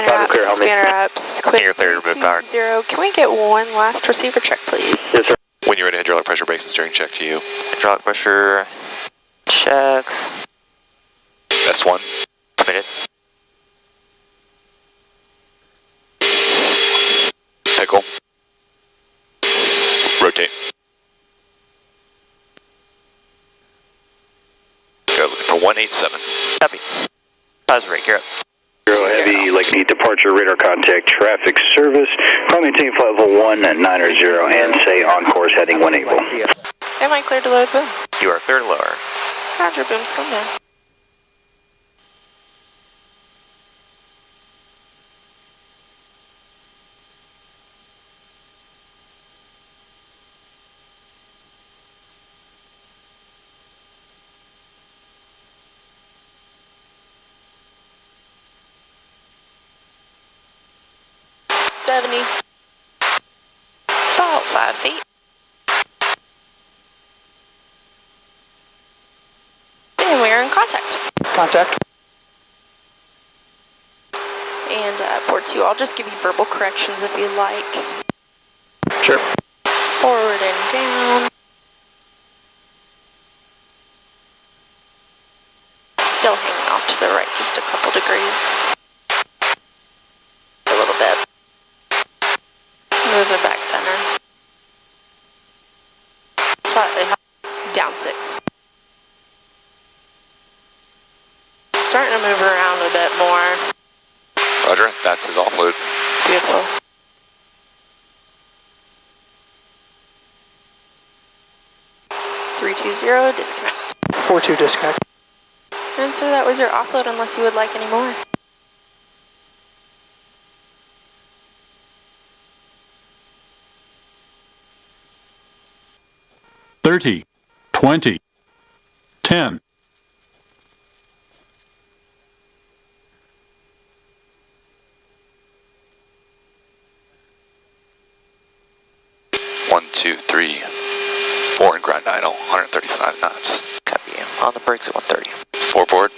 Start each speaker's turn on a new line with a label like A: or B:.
A: Spanner up, squid
B: You're clear to move power.
A: 0. Can we get one last receiver check, please?
C: Yes, sir.
B: When you're ready, hydraulic pressure brakes and steering check to you.
D: Hydraulic pressure checks.
B: S1.
D: Committed.
B: Pickle. Rotate. Go looking for 187.
D: Copy. Pause rate, you're up.
C: Zero heavy, like the departure radar contact traffic service. Call maintain flight level 190 and say on course heading 180.
A: Am I clear to lower the boom?
D: You are clear to lower.
A: Roger, boom's come down. About 5 feet. And we are in contact.
E: Contact.
A: And for 2, I'll just give you verbal corrections if you like.
E: Sure.
A: Forward and down. Still hanging off to the right, just a couple degrees. A little bit. Moving back center. Slightly high. Down 6. Starting to move around a bit more.
B: Roger, that's his offload.
A: Beautiful. Three, 2, 0, disconnect.
E: 4-2 disconnect.
A: And so that was your offload unless you would like any more.
F: $30, $20, $10.
B: One, 2, 3, 4 and grind idle, 135 knots.
D: Copy. On the brakes at 130.
B: 4 board.